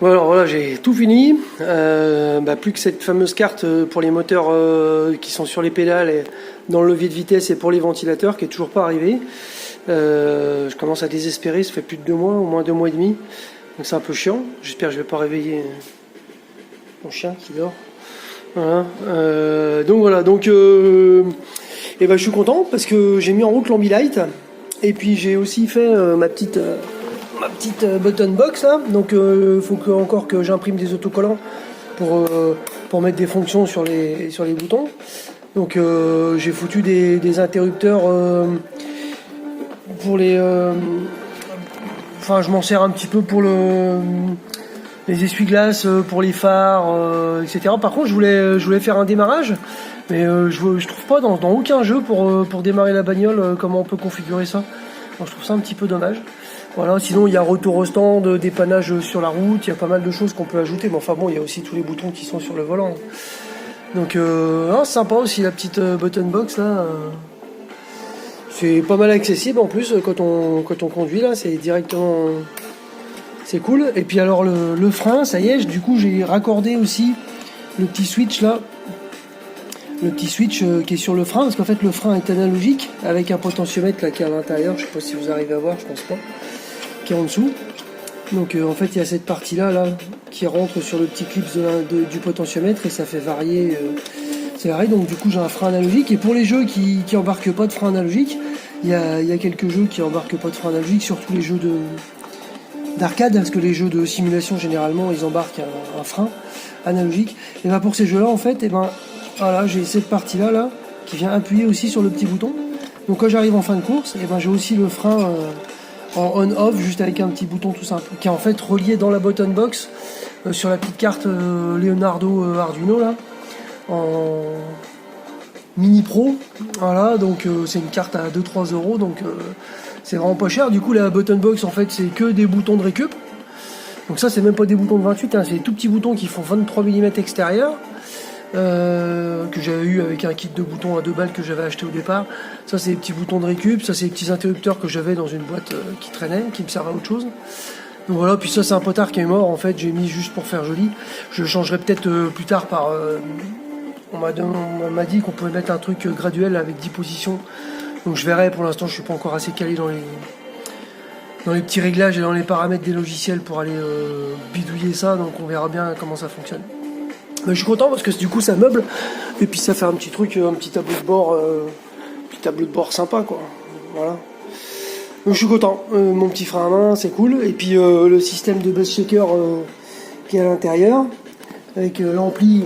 Bon, alors voilà, j'ai tout fini. Plus que cette fameuse carte pour les moteurs qui sont sur les pédales et dans le levier de vitesse et pour les ventilateurs qui est toujours pas arrivé. Je commence à désespérer, ça fait plus de 2 mois, au moins 2 mois et demi. Donc c'est un peu chiant. J'espère que je vais pas réveiller mon chien qui dort. Voilà. Je suis content parce que j'ai mis en route l'Ambilight. Et puis j'ai aussi fait ma petite button box là. Donc il faut encore que j'imprime des autocollants pour mettre des fonctions sur les boutons. Donc j'ai foutu des interrupteurs pour les je m'en sers un petit peu pour les essuie-glaces, pour les phares, etc. Par contre je voulais faire un démarrage, mais je trouve pas dans aucun jeu pour démarrer la bagnole comment on peut configurer ça. Alors, je trouve ça un petit peu dommage. Voilà, sinon il y a retour au stand, dépannage sur la route, il y a pas mal de choses qu'on peut ajouter, mais enfin bon, il y a aussi tous les boutons qui sont sur le volant. Donc sympa aussi la petite button box là. C'est pas mal accessible en plus quand on conduit là, c'est directement, c'est cool. Et puis alors le frein, ça y est, du coup j'ai raccordé aussi le petit switch là, le petit switch qui est sur le frein, parce qu'en fait le frein est analogique avec un potentiomètre là qui est à l'intérieur, je sais pas si vous arrivez à voir, je pense pas, qui est en dessous. Donc en fait il y a cette partie là qui rentre sur le petit clip du potentiomètre et ça fait varier. C'est varié, donc du coup j'ai un frein analogique. Et pour les jeux qui embarquent pas de frein analogique, il y a quelques jeux qui embarquent pas de frein analogique, surtout les jeux d'arcade, parce que les jeux de simulation généralement ils embarquent un frein analogique. Et ben pour ces jeux là en fait, voilà, j'ai cette partie là qui vient appuyer aussi sur le petit bouton. Donc quand j'arrive en fin de course, et ben j'ai aussi le frein en on-off, juste avec un petit bouton tout simple, qui est en fait relié dans la button box sur la petite carte Leonardo Arduino là, en mini pro. Voilà, donc c'est une carte à 2-3 euros, donc c'est vraiment pas cher. Du coup la button box en fait c'est que des boutons de récup. Donc ça c'est même pas des boutons de 28, c'est des tout petits boutons qui font 23 mm extérieur. Que j'avais eu avec un kit de boutons à 2 balles que j'avais acheté au départ. Ça c'est des petits boutons de récup, ça c'est des petits interrupteurs que j'avais dans une boîte qui traînait, qui me servait à autre chose. Donc voilà, puis ça c'est un potard qui est mort en fait, j'ai mis juste pour faire joli. Je le changerai peut-être plus tard par... on m'a dit qu'on pouvait mettre un truc graduel avec 10 positions. Donc je verrai, pour l'instant je suis pas encore assez calé dans les petits réglages et dans les paramètres des logiciels pour aller bidouiller ça, donc on verra bien comment ça fonctionne. Mais je suis content parce que du coup ça meuble et puis ça fait un petit truc, un petit tableau de bord sympa quoi. Voilà. Donc je suis content. Mon petit frein à main c'est cool, et puis le système de bus shaker qui est à l'intérieur avec l'ampli,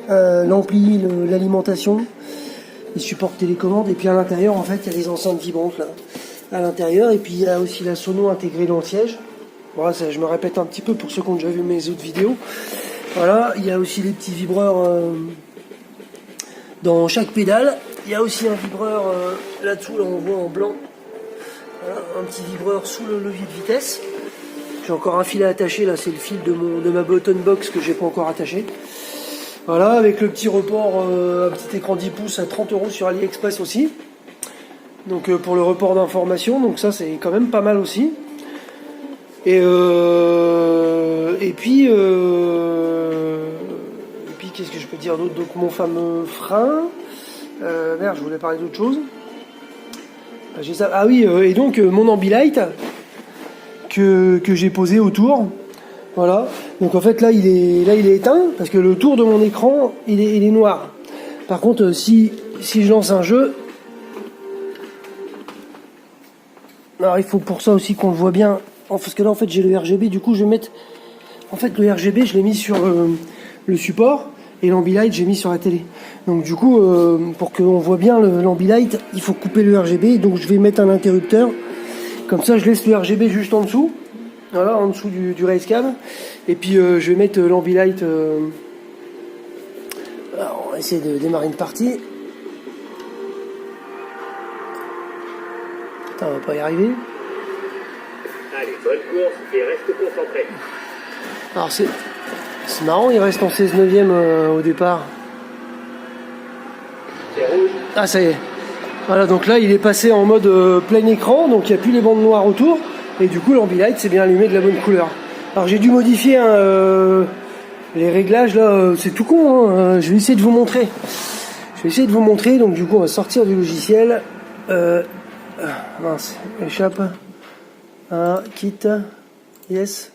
l'alimentation, les supports télécommande, et puis à l'intérieur en fait il y a les enceintes vibrantes là à l'intérieur, et puis il y a aussi la sono intégrée dans le siège. Voilà, ça, je me répète un petit peu pour ceux qui ont déjà vu mes autres vidéos. Voilà, il y a aussi les petits vibreurs dans chaque pédale. Il y a aussi un vibreur là-dessous, là on voit en blanc. Voilà, un petit vibreur sous le levier de vitesse. J'ai encore un fil à attacher, là c'est le fil de ma button box que j'ai pas encore attaché. Voilà, avec le petit report, un petit écran 10 pouces à 30 € sur AliExpress aussi. Donc pour le report d'information, donc ça c'est quand même pas mal aussi. Et puis qu'est-ce que je peux dire d'autre? Donc mon fameux frein. Merde, je voulais parler d'autre chose. J'ai ça. Ah oui, et donc mon Ambilight que j'ai posé autour. Voilà. Donc en fait là il est éteint parce que le tour de mon écran il est noir. Par contre si je lance un jeu, alors il faut pour ça aussi qu'on le voit bien. Parce que là en fait j'ai le RGB, du coup je vais mettre, en fait le RGB je l'ai mis sur le support, et l'Ambilight j'ai mis sur la télé. Donc du coup pour qu'on voit bien l'Ambilight, il faut couper le RGB, donc je vais mettre un interrupteur, comme ça je laisse le RGB juste en dessous, voilà, en dessous du race cam, et puis je vais mettre l'Ambilight. Alors on va essayer de démarrer une partie. Putain, on va pas y arriver. Allez, bonne course et reste concentré. Alors c'est marrant, il reste en 16/9 au départ. C'est rouge. Ah ça y est. Voilà, donc là il est passé en mode plein écran, donc il n'y a plus les bandes noires autour, et du coup l'Ambilight c'est bien allumé de la bonne couleur. Alors j'ai dû modifier les réglages là, c'est tout con, hein. Je vais essayer de vous montrer. Donc du coup on va sortir du logiciel. Mince, échappe. Quitte. Yes.